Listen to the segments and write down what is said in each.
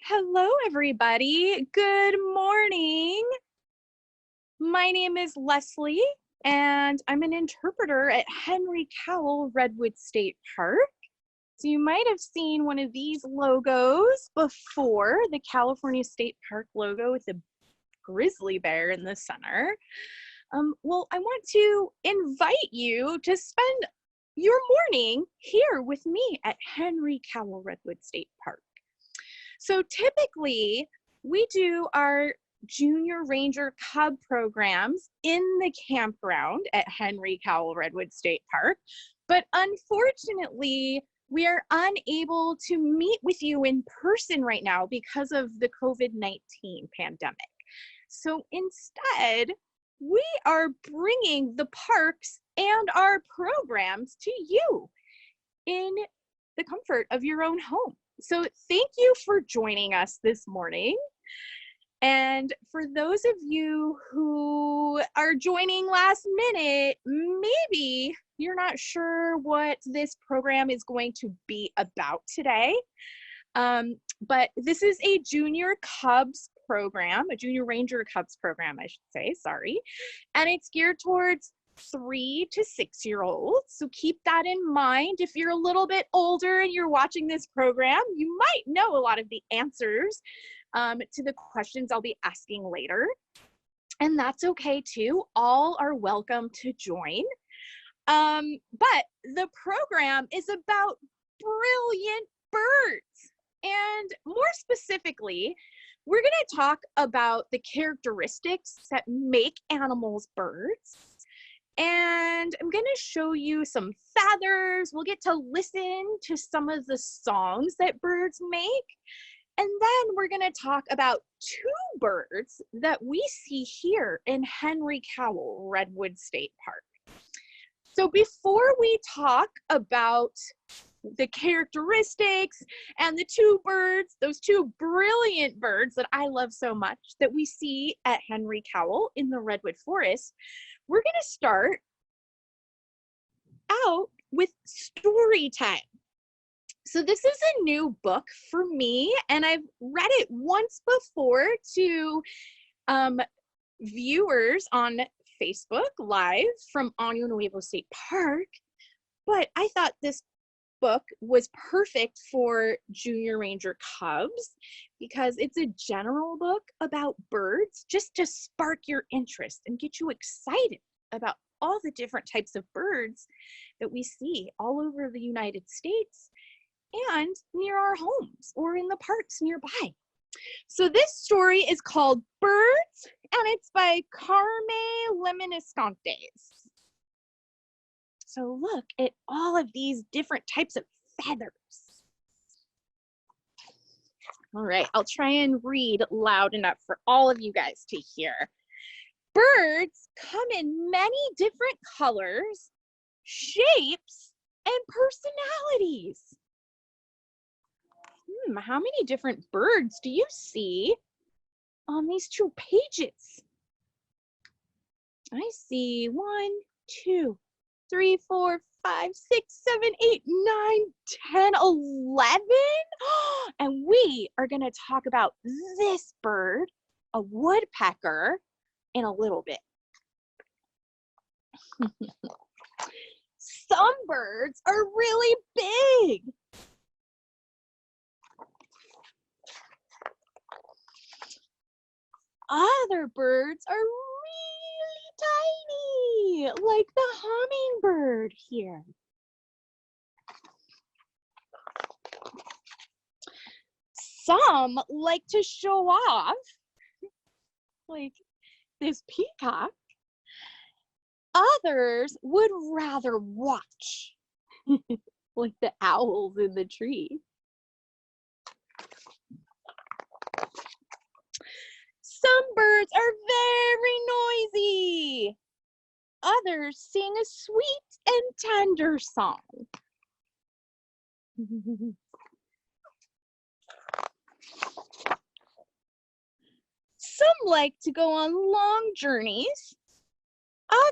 Hello, everybody. Good morning. My name is Leslie, and I'm an interpreter at Henry Cowell Redwood State Park. So you might have seen one of these logos before, the California State Park logo with the grizzly bear in the center. Well, I want to invite you to spend your morning here with me at Henry Cowell Redwood State Park. So typically we do our Junior Ranger Cub programs in the campground at Henry Cowell Redwood State Park, but unfortunately we are unable to meet with you in person right now because of the COVID-19 pandemic. So instead, we are bringing the parks and our programs to you in the comfort of your own home. So thank you for joining us this morning. And for those of you who are joining last minute, maybe you're not sure what this program is going to be about today. But this is a Junior Cubs program, a Junior Ranger Cubs program, I should say, sorry. And it's geared towards 3 to 6-year-olds. So keep that in mind. If you're a little bit older and you're watching this program, you might know a lot of the answers to the questions I'll be asking later. And that's okay too. All are welcome to join. But the program is about brilliant birds. And more specifically, we're going to talk about the characteristics that make animals birds. And I'm going to show you some feathers. We'll get to listen to some of the songs that birds make. And then we're going to talk about 2 birds that we see here in Henry Cowell Redwood State Park. So before we talk about the characteristics and the 2 birds, those 2 brilliant birds that I love so much that we see at Henry Cowell in the Redwood Forest, we're going to start out with story time. So this is a new book for me, and I've read it once before to viewers on Facebook Live from Año Nuevo State Park, but I thought this book was perfect for Junior Ranger Cubs because it's a general book about birds, just to spark your interest and get you excited about all the different types of birds that we see all over the United States and near our homes or in the parks nearby. So this story is called Birds, and it's by Carme Leminiscantes. So look at all of these different types of feathers. All right, I'll try and read loud enough for all of you guys to hear. Birds come in many different colors, shapes, and personalities. How many different birds do you see on these 2 pages? I see 1, 2, 3, 4, 5, 6, 7, 8, 9, 10, 11. And we are going to talk about this bird, a woodpecker, in a little bit. Some birds are really big. Other birds are really tiny, like the hummingbird here. Some like to show off, like this peacock. Others would rather watch, like the owls in the tree. Some birds are very noisy. Others sing a sweet and tender song. Some like to go on long journeys.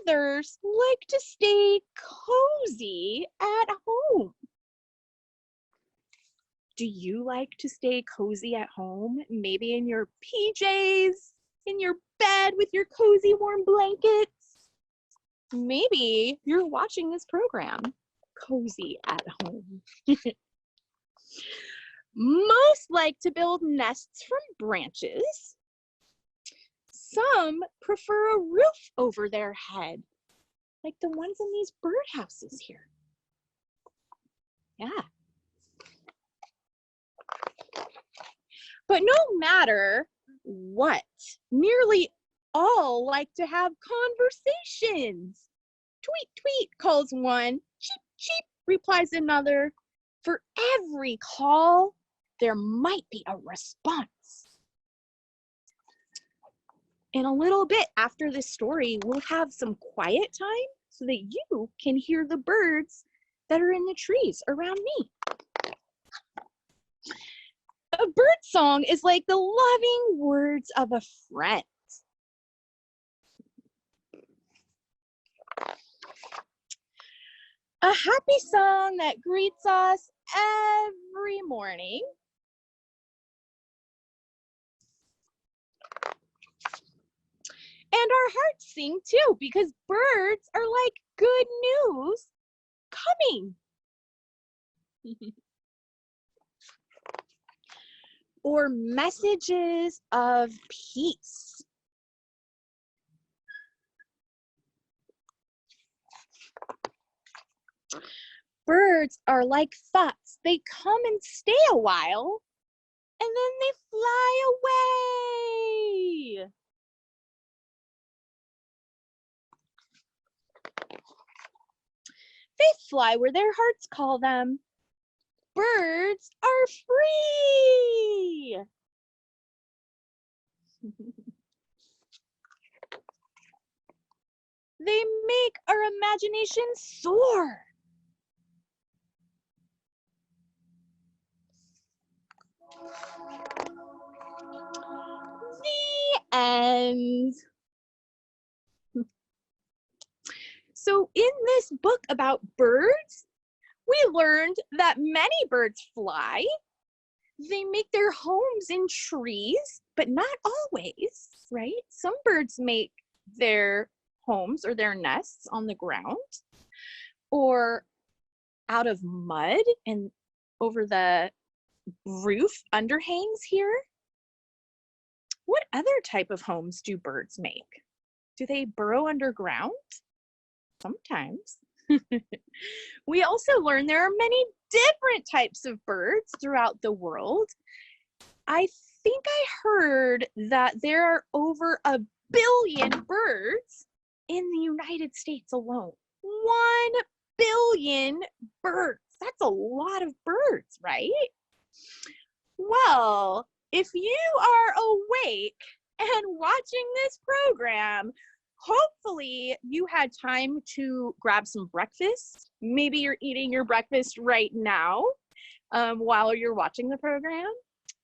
Others like to stay cozy at home. Do you like to stay cozy at home? Maybe in your PJs, in your bed with your cozy warm blankets? Maybe you're watching this program cozy at home. Most like to build nests from branches. Some prefer a roof over their head, like the ones in these birdhouses here. Yeah. But no matter what, nearly all like to have conversations. Tweet, tweet, calls one. Cheep, cheep, replies another. For every call, there might be a response. In a little bit after this story, we'll have some quiet time so that you can hear the birds that are in the trees around me. A bird song is like the loving words of a friend. A happy song that greets us every morning. And our hearts sing too, because birds are like good news coming. Or messages of peace. Birds are like thoughts. They come and stay a while, and then they fly away. They fly where their hearts call them. Birds are free. They make our imagination soar. The end. So in this book about birds, we learned that many birds fly. They make their homes in trees, but not always, right? Some birds make their homes or their nests on the ground or out of mud and over the roof underhangs here. What other type of homes do birds make? Do they burrow underground? Sometimes. We also learned there are many different types of birds throughout the world. I think I heard that there are over 1 billion birds in the United States alone. 1 billion birds. That's a lot of birds, right? Well, if you are awake and watching this program, hopefully you had time to grab some breakfast. Maybe you're eating your breakfast right now while you're watching the program,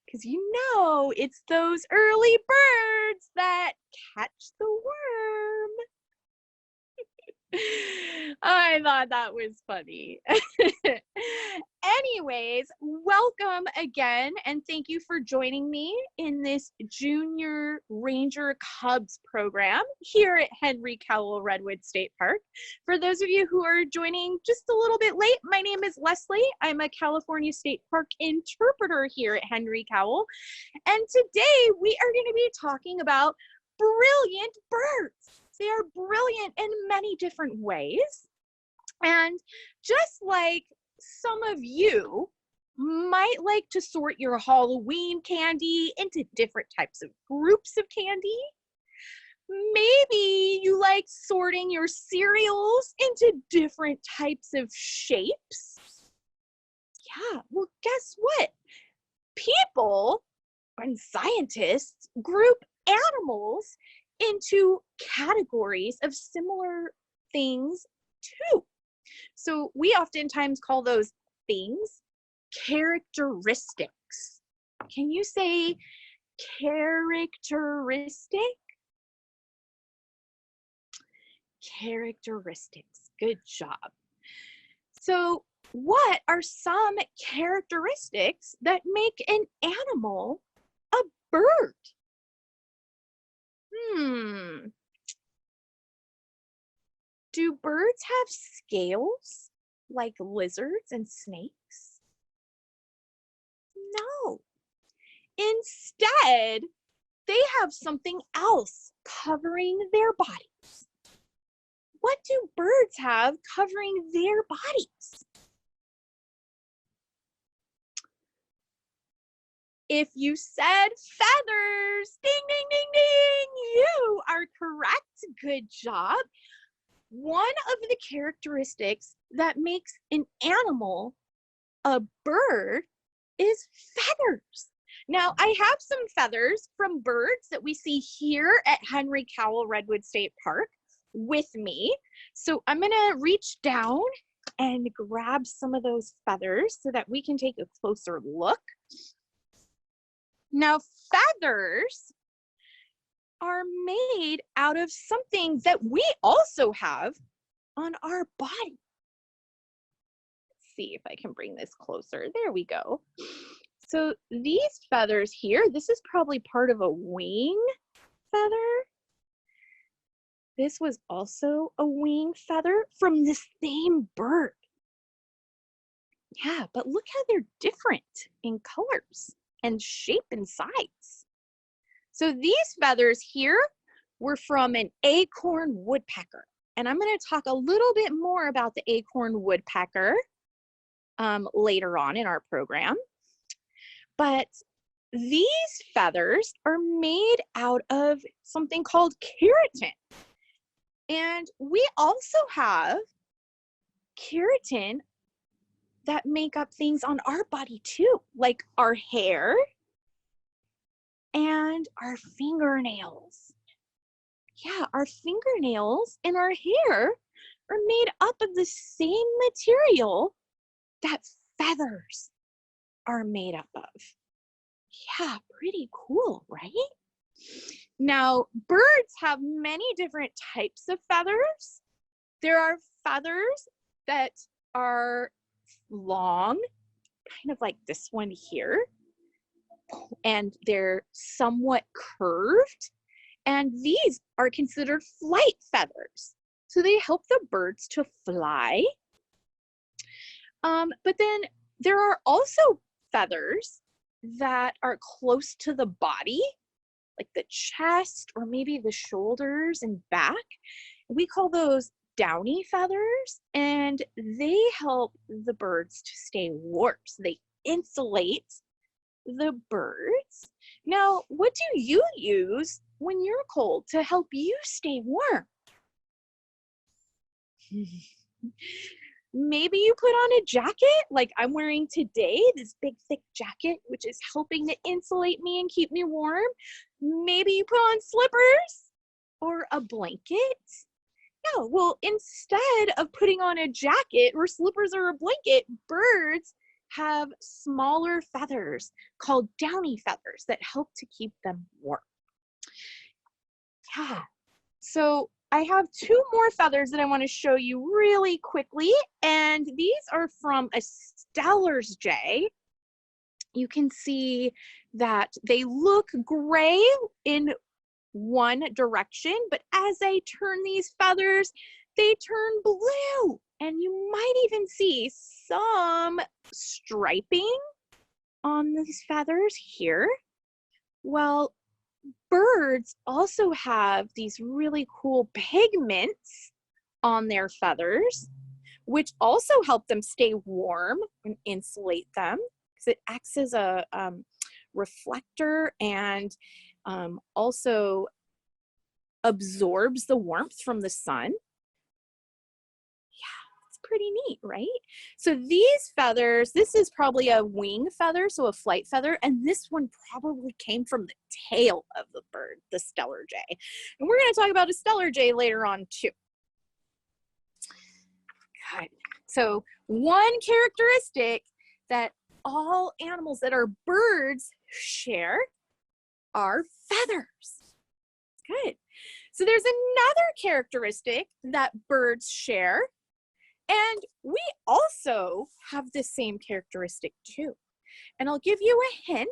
because you know it's those early birds that catch the worm. I thought that was funny. Anyways, welcome again, and thank you for joining me in this Junior Ranger Cubs program here at Henry Cowell Redwood State Park. For those of you who are joining just a little bit late, my name is Leslie. I'm a California State Park interpreter here at Henry Cowell, and today we are going to be talking about brilliant birds. They are brilliant in many different ways. And just like some of you might like to sort your Halloween candy into different types of groups of candy, maybe you like sorting your cereals into different types of shapes. Yeah, well, guess what? People and scientists group animals into categories of similar things too. So we oftentimes call those things characteristics. Can you say characteristic? Characteristics. Good job. So what are some characteristics that make an animal a bird? Do birds have scales like lizards and snakes? No. Instead, they have something else covering their bodies. What do birds have covering their bodies? If you said feathers, ding, ding, ding, ding, you are correct. Good job. One of the characteristics that makes an animal a bird is feathers. Now, I have some feathers from birds that we see here at Henry Cowell Redwood State Park with me. So I'm gonna reach down and grab some of those feathers so that we can take a closer look. Now, feathers are made out of something that we also have on our body. Let's see if I can bring this closer. There we go. So these feathers here, this is probably part of a wing feather. This was also a wing feather from the same bird. Yeah, but look how they're different in colors and shape and size. So these feathers here were from an acorn woodpecker. And I'm going to talk a little bit more about the acorn woodpecker later on in our program. But these feathers are made out of something called keratin. And we also have keratin that make up things on our body too, like our hair and our fingernails. Yeah, our fingernails and our hair are made up of the same material that feathers are made up of. Yeah, pretty cool, right? Now, birds have many different types of feathers. There are feathers that are long, kind of like this one here, and they're somewhat curved, and these are considered flight feathers. So they help the birds to fly. But then there are also feathers that are close to the body, like the chest or maybe the shoulders and back. We call those downy feathers, and they help the birds to stay warm. So they insulate the birds. Now, what do you use when you're cold to help you stay warm? Maybe you put on a jacket like I'm wearing today, this big thick jacket, which is helping to insulate me and keep me warm. Maybe you put on slippers or a blanket. Yeah, well, instead of putting on a jacket or slippers or a blanket, birds have smaller feathers called downy feathers that help to keep them warm. Yeah, so I have two more feathers that I want to show you really quickly, and these are from a Steller's jay. You can see that they look gray in one direction, but as I turn these feathers, they turn blue, and you might even see some striping on these feathers here. Well, birds also have these really cool pigments on their feathers, which also help them stay warm and insulate them, because it acts as a reflector and also absorbs the warmth from the sun. Yeah, it's pretty neat, right? So these feathers, this is probably a wing feather, so a flight feather, and this one probably came from the tail of the bird, the Steller jay. And we're going to talk about a Steller jay later on too. God. So one characteristic that all animals that are birds share are feathers. Good. So there's another characteristic that birds share, And we also have the same characteristic too. And I'll give you a hint.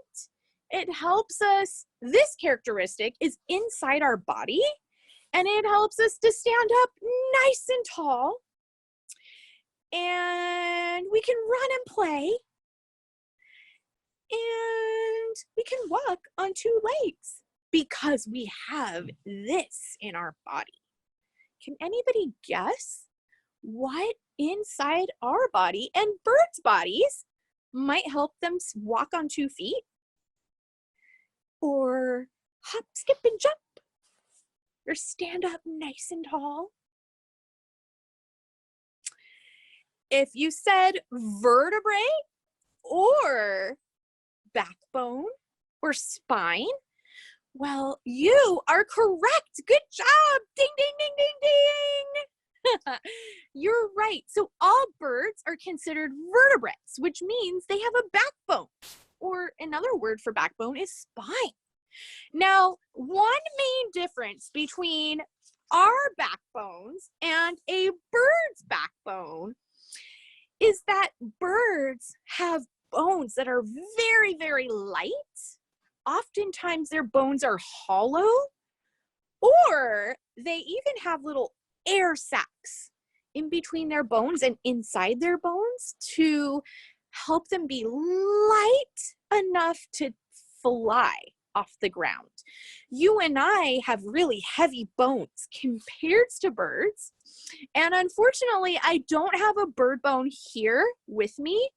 It helps us, this characteristic is inside our body, and it helps us to stand up nice and tall. And we can run and play. And we can walk on two legs because we have this in our body. Can anybody guess what inside our body and birds' bodies might help them walk on 2 feet? Or hop, skip, and jump? Or stand up nice and tall? If you said vertebrae or backbone or spine, well, you are correct. Good job. Ding, ding, ding, ding, ding. You're right. So all birds are considered vertebrates, which means they have a backbone, or another word for backbone is spine. Now, one main difference between our backbones and a bird's backbone is that birds have bones that are very, very light. Oftentimes their bones are hollow, or they even have little air sacs in between their bones and inside their bones to help them be light enough to fly off the ground. You and I have really heavy bones compared to birds. And unfortunately, I don't have a bird bone here with me,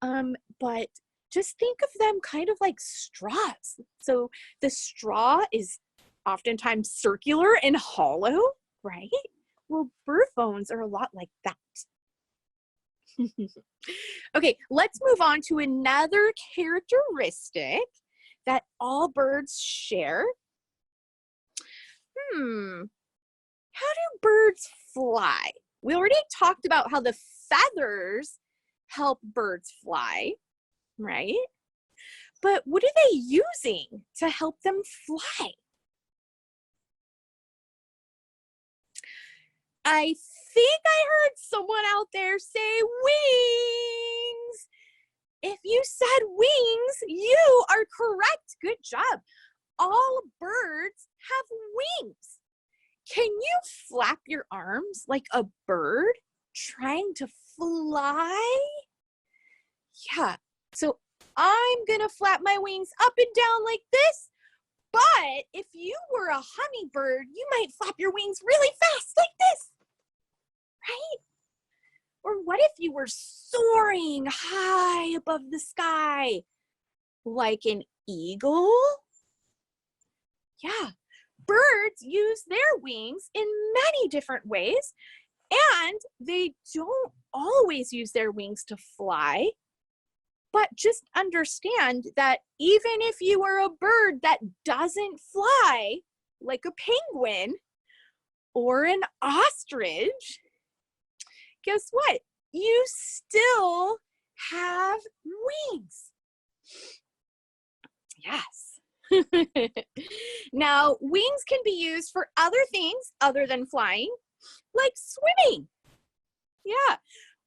but just think of them kind of like straws. So the straw is oftentimes circular and hollow, right? Well, bird bones are a lot like that. Okay, let's move on to another characteristic that all birds share. How do birds fly? We already talked about how the feathers help birds fly, right? But what are they using to help them fly? I think I heard someone out there say wings. If you said wings, you are correct. Good job. All birds have wings. Can you flap your arms like a bird trying to fly? Yeah, so I'm gonna flap my wings up and down like this, but if you were a hummingbird, you might flap your wings really fast like this, right? Or what if you were soaring high above the sky like an eagle? Yeah, birds use their wings in many different ways, and they don't always use their wings to fly. But just understand that even if you are a bird that doesn't fly, like a penguin or an ostrich, guess what? You still have wings. Yes. Now, wings can be used for other things other than flying, like swimming. Yeah.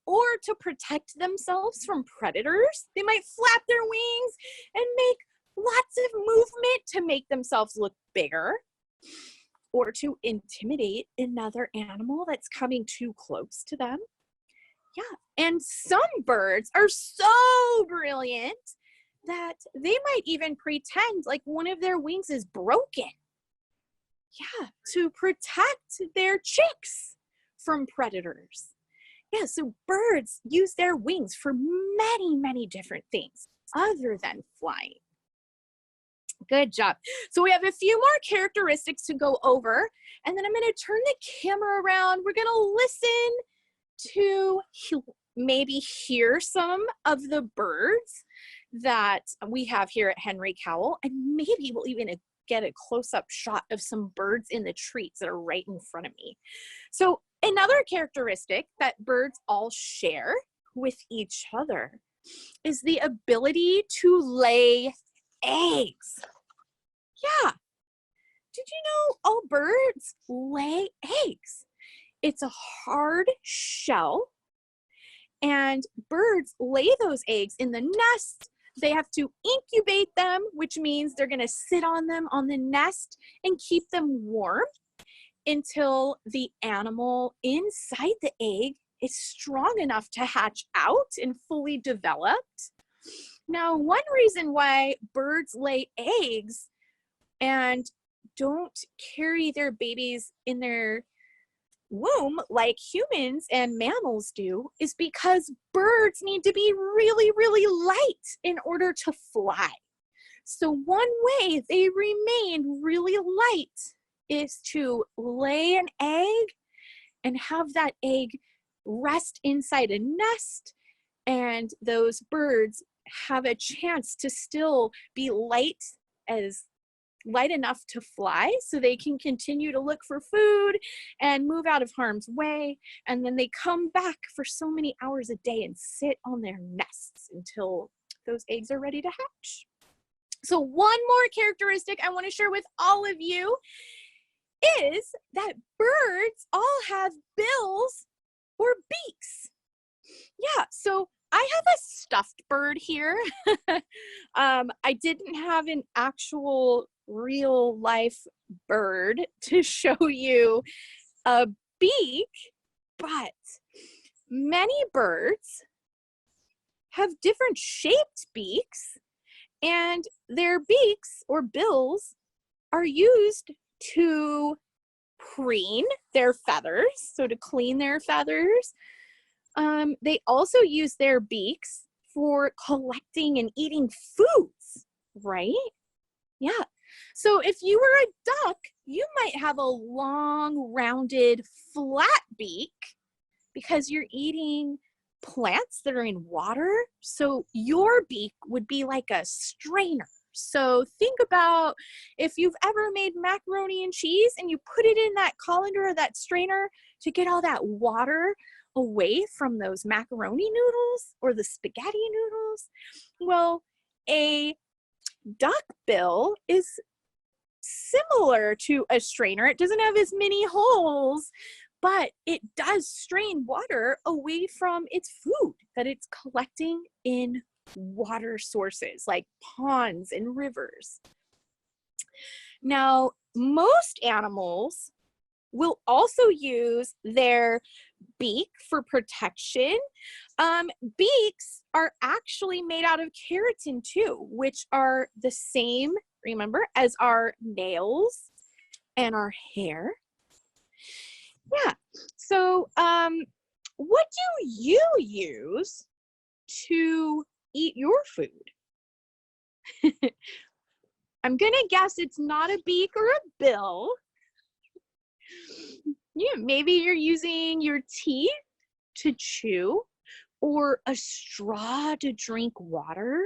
Or to protect themselves from predators. They might flap their wings and make lots of movement to make themselves look bigger, or to intimidate another animal that's coming too close to them. Yeah, and some birds are so brilliant that they might even pretend like one of their wings is broken. Yeah, to protect their chicks from predators. Yeah, so birds use their wings for many, many different things other than flying. Good job. So we have a few more characteristics to go over, and then I'm going to turn the camera around. We're going to listen to maybe hear some of the birds that we have here at Henry Cowell, and maybe we'll even get a close-up shot of some birds in the trees that are right in front of me. So another characteristic that birds all share with each other is the ability to lay eggs. Yeah. Did you know all birds lay eggs? It's a hard shell And birds lay those eggs in the nest. They have to incubate them, which means they're going to sit on them on the nest and keep them warm until the animal inside the egg is strong enough to hatch out and fully developed. Now, one reason why birds lay eggs and don't carry their babies in their womb like humans and mammals do is because birds need to be really, really light in order to fly. So one way they remain really light is to lay an egg and have that egg rest inside a nest, and those birds have a chance to still be light enough to fly so they can continue to look for food and move out of harm's way, and then they come back for so many hours a day and sit on their nests until those eggs are ready to hatch. So one more characteristic I want to share with all of you is that birds all have bills or beaks. Yeah, so I have a stuffed bird here. I didn't have an actual real life bird to show you a beak, but many birds have different shaped beaks, and their beaks or bills are used to preen their feathers, so to clean their feathers. They also use their beaks for collecting and eating foods, right? Yeah. So if you were a duck, you might have a long, rounded, flat beak because you're eating plants that are in water. So your beak would be like a strainer. So think about if you've ever made macaroni and cheese and you put it in that colander or that strainer to get all that water away from those macaroni noodles or the spaghetti noodles. Well, a duck bill is similar to a strainer. It doesn't have as many holes, but it does strain water away from its food that it's collecting in water sources like ponds and rivers. Now, most animals will also use their beak for protection. Beaks are actually made out of keratin too, which are the same, remember, as our nails and our hair. Yeah, so what do you use to eat your food? I'm gonna guess it's not a beak or a bill. Yeah, maybe you're using your teeth to chew or a straw to drink water.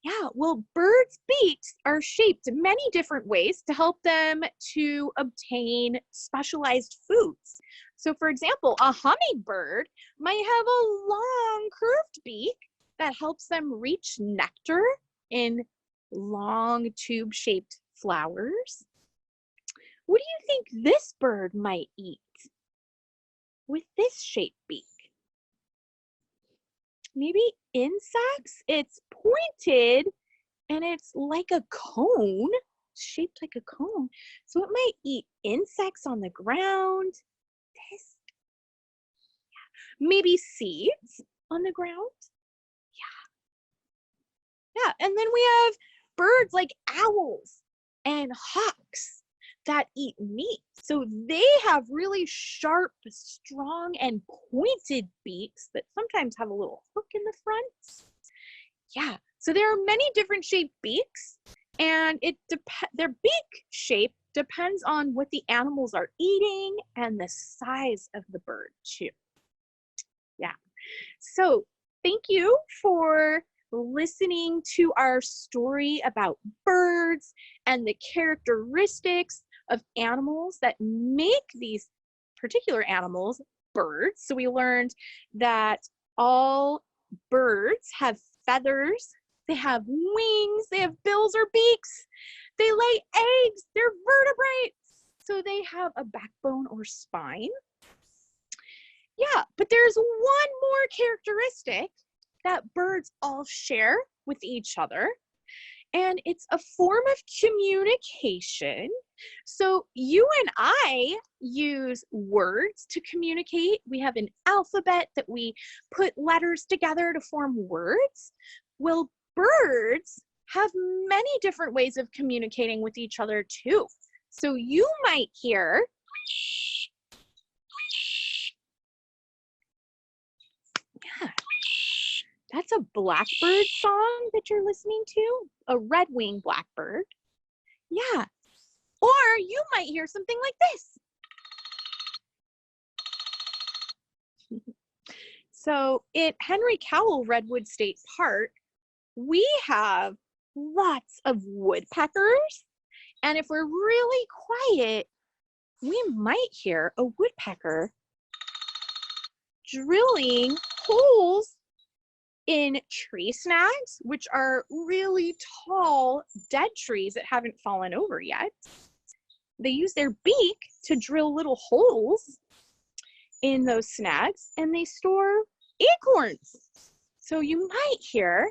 Yeah, well, birds' beaks are shaped in many different ways to help them to obtain specialized foods. So for example, a hummingbird might have a long curved beak that helps them reach nectar in long tube-shaped flowers. What do you think this bird might eat with this shaped beak? Maybe insects? It's pointed and it's like a cone, shaped like a cone. So it might eat insects on the ground. This, yeah. Maybe seeds on the ground. Yeah. Yeah, and then we have birds like owls and hawks that eat meat. So they have really sharp, strong, and pointed beaks that sometimes have a little hook in the front. Yeah, so there are many different shaped beaks, and their beak shape depends on what the animals are eating and the size of the bird too. Yeah, so thank you for listening to our story about birds and the characteristics of animals that make these particular animals birds. So we learned that all birds have feathers, they have wings, they have bills or beaks, they lay eggs, they're vertebrates, so they have a backbone or spine. Yeah, but there's one more characteristic that birds all share with each other, and it's a form of communication. So you and I use words to communicate. We have an alphabet that we put letters together to form words. Well, birds have many different ways of communicating with each other too. So you might hear, yeah, that's a blackbird song that you're listening to, a red-winged blackbird. Yeah. Or you might hear something like this. So at Henry Cowell Redwood State Park, we have lots of woodpeckers. And if we're really quiet, we might hear a woodpecker drilling holes in tree snags, which are really tall, dead trees that haven't fallen over yet. They use their beak to drill little holes in those snags, and they store acorns. So you might hear.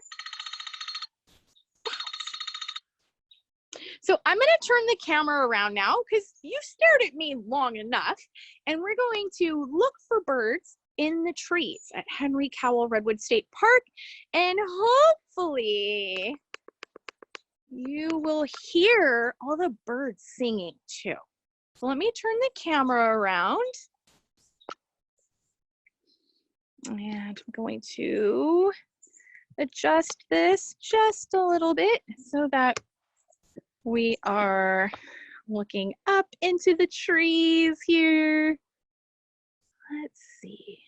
So I'm going to turn the camera around now because you stared at me long enough, and we're going to look for birds in the trees at Henry Cowell Redwood State Park, and hopefully you will hear all the birds singing too. So let me turn the camera around, and I'm going to adjust this just a little bit so that we are looking up into the trees here. Let's see.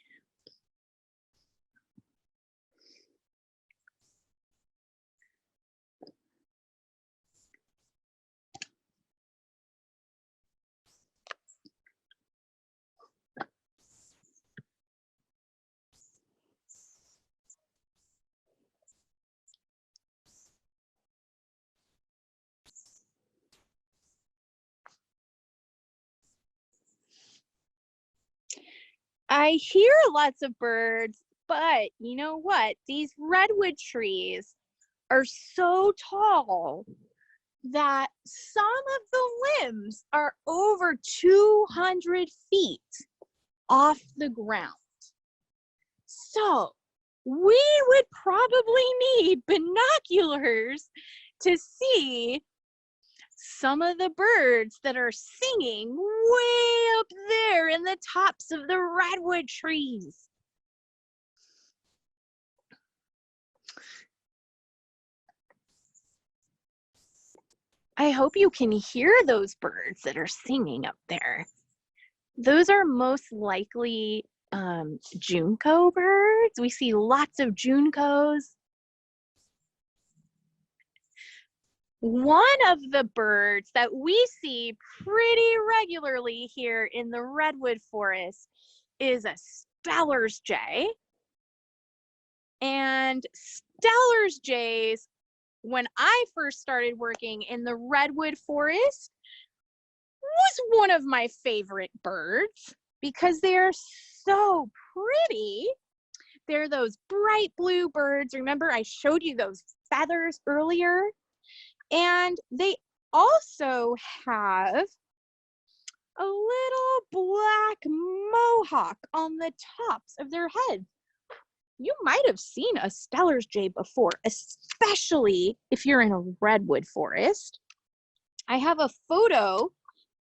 I hear lots of birds, but you know what? These redwood trees are so tall that some of the limbs are over 200 feet off the ground. So we would probably need binoculars to see some of the birds that are singing way up there in the tops of the redwood trees. I hope you can hear those birds that are singing up there. Those are most likely junco birds. We see lots of juncos. One of the birds that we see pretty regularly here in the redwood forest is a Steller's jay. And Steller's jays, when I first started working in the redwood forest, was one of my favorite birds because they're so pretty. They're those bright blue birds. Remember, I showed you those feathers earlier? And they also have a little black mohawk on the tops of their heads. You might have seen a Steller's jay before, especially if you're in a redwood forest. I have a photo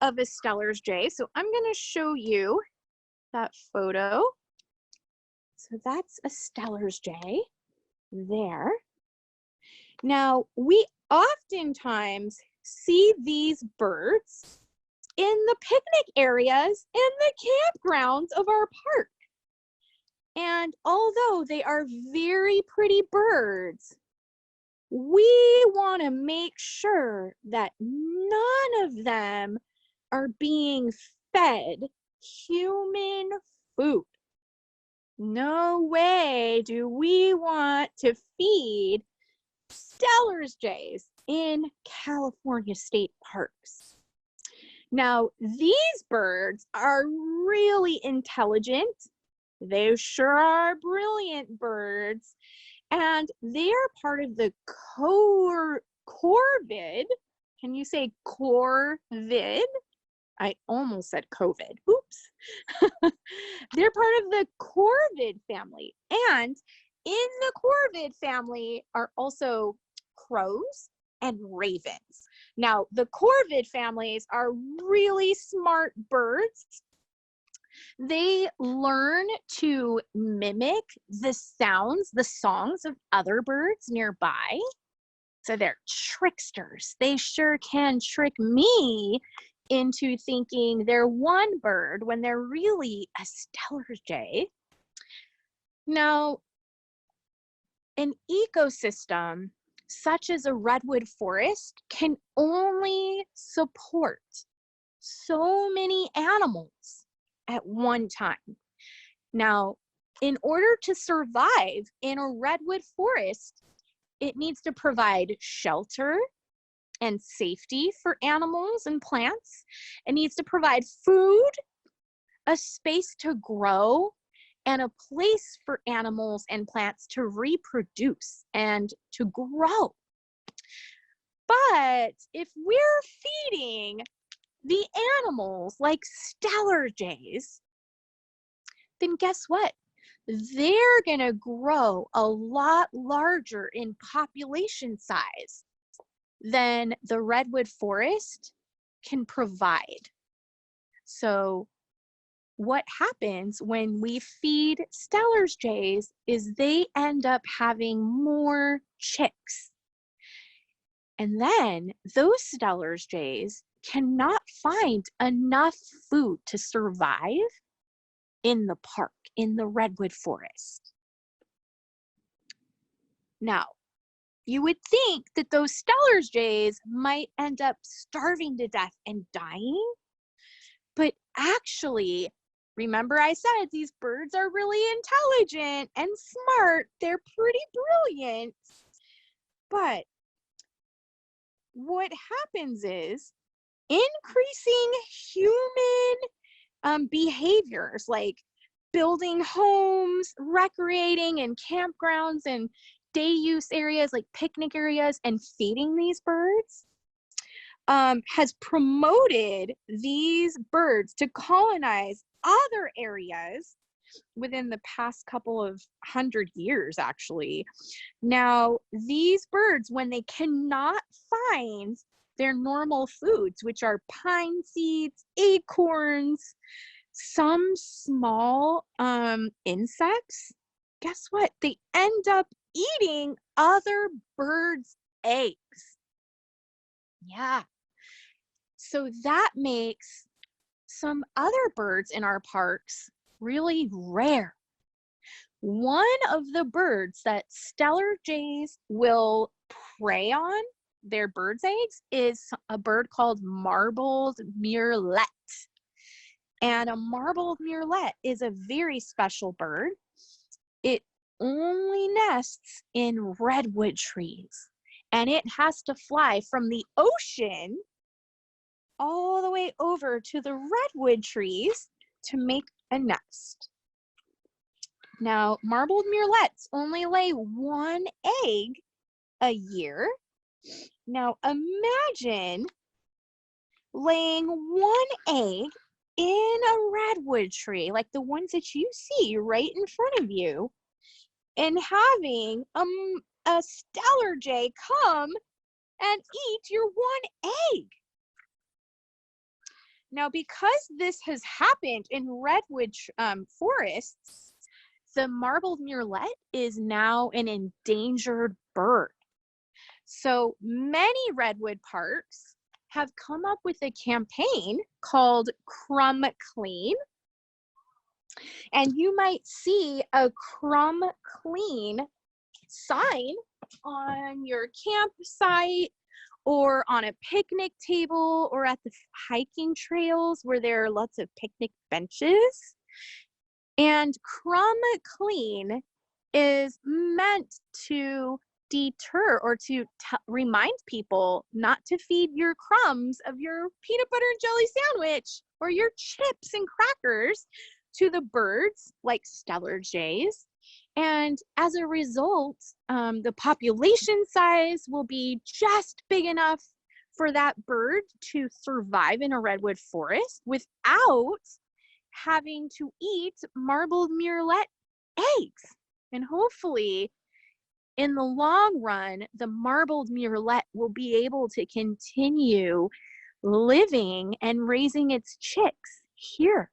of a Steller's jay, so I'm going to show you that photo. So that's a Steller's jay there. Now, we oftentimes see these birds in the picnic areas and the campgrounds of our park. And although they are very pretty birds, we want to make sure that none of them are being fed human food. No way do we want to feed Steller's jays in California state parks. Now, these birds are really intelligent They sure are brilliant birds. And they are part of the corvid. Can you say corvid? I almost said COVID. Oops. They're part of the corvid family. And in the corvid family are also crows and ravens. Now, the corvid families are really smart birds. They learn to mimic the sounds, the songs of other birds nearby. So they're tricksters. They sure can trick me into thinking they're one bird when they're really a stellar jay. Now, an ecosystem such as a redwood forest can only support so many animals at one time. Now, in order to survive in a redwood forest, it needs to provide shelter and safety for animals and plants. It needs to provide food, a space to grow, and a place for animals and plants to reproduce and to grow. But if we're feeding the animals like stellar jays, then guess what? They're gonna grow a lot larger in population size than the redwood forest can provide. So what happens when we feed stellar's jays is they end up having more chicks. And then those stellar's jays cannot find enough food to survive in the park, in the redwood forest. Now, you would think that those stellar's jays might end up starving to death and dying, but actually, remember I said these birds are really intelligent and smart. They're pretty brilliant. But what happens is increasing human behaviors like building homes, recreating in campgrounds and day use areas like picnic areas and feeding these birds has promoted these birds to colonize other areas within the past couple of 100 years, actually. Now, these birds, when they cannot find their normal foods, which are pine seeds, acorns, some small insects, guess what? They end up eating other birds' eggs. Yeah. So that makes some other birds in our parks really rare. One of the birds that stellar jays will prey on, their birds' eggs, is a bird called marbled murlet. And a marbled murlet is a very special bird. It only nests in redwood trees, and it has to fly from the ocean all the way over to the redwood trees to make a nest. Now, marbled murlets only lay one egg a year. Now, imagine laying one egg in a redwood tree, like the ones that you see right in front of you, and having a stellar jay come and eat your one egg. Now, because this has happened in redwood forests, the marbled murlet is now an endangered bird. So many redwood parks have come up with a campaign called Crumb Clean. And you might see a Crumb Clean sign on your campsite or on a picnic table or at the hiking trails where there are lots of picnic benches. And Crumb Clean is meant to deter or to remind people not to feed your crumbs of your peanut butter and jelly sandwich or your chips and crackers to the birds like stellar jays. And as a result, the population size will be just big enough for that bird to survive in a redwood forest without having to eat marbled murrelet eggs. And hopefully, in the long run, the marbled murrelet will be able to continue living and raising its chicks here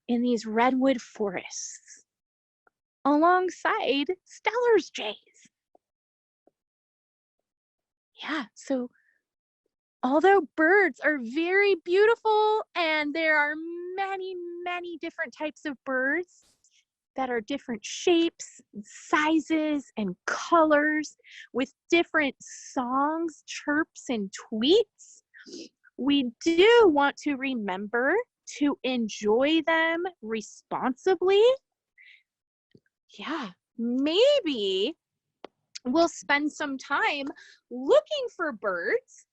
in these redwood forests alongside Stellar's jays. Yeah, so although birds are very beautiful and there are many, many different types of birds that are different shapes, sizes, and colors with different songs, chirps, and tweets, we do want to remember to enjoy them responsibly. Yeah, maybe we'll spend some time looking for birds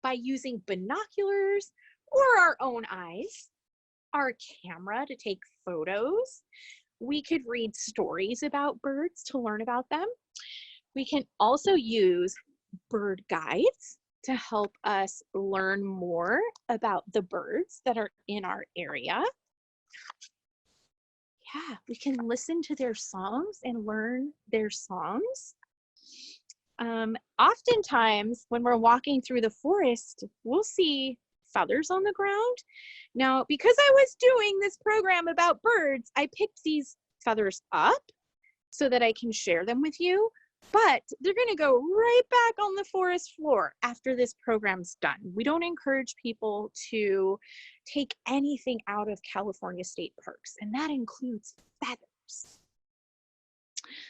by using binoculars or our own eyes, our camera to take photos. We could read stories about birds to learn about them. We can also use bird guides to help us learn more about the birds that are in our area. Yeah, we can listen to their songs and learn their songs. Oftentimes when we're walking through the forest, we'll see feathers on the ground. Now, because I was doing this program about birds, I picked these feathers up so that I can share them with you, but they're going to go right back on the forest floor after this program's done. We don't encourage people to take anything out of California state parks, and that includes feathers.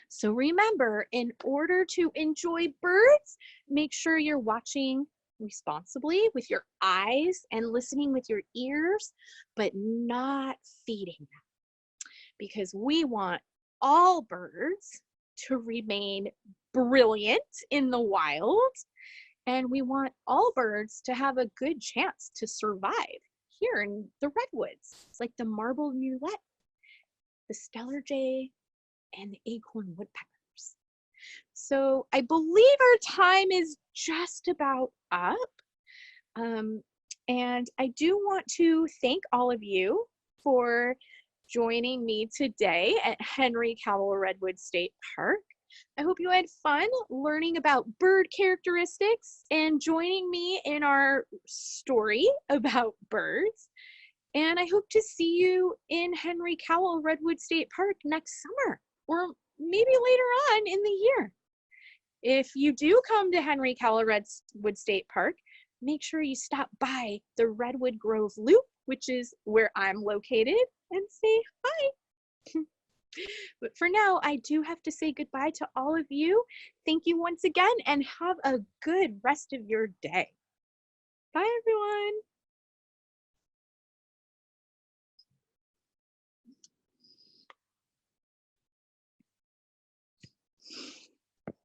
So remember, in order to enjoy birds, make sure you're watching responsibly with your eyes and listening with your ears, but not feeding them, because we want all birds to remain brilliant in the wild, and we want all birds to have a good chance to survive here in the redwoods, like the marbled murrelet, the stellar jay, and the acorn woodpeckers. So I believe our time is just about up. And I do want to thank all of you for joining me today at Henry Cowell Redwood State Park. I hope you had fun learning about bird characteristics and joining me in our story about birds. And I hope to see you in Henry Cowell Redwood State Park next summer, or maybe later on in the year. If you do come to Henry Cowell Redwood State Park, make sure you stop by the Redwood Grove Loop, which is where I'm located, and say hi. But for now, I do have to say goodbye to all of you. Thank you once again, and have a good rest of your day. Bye, everyone.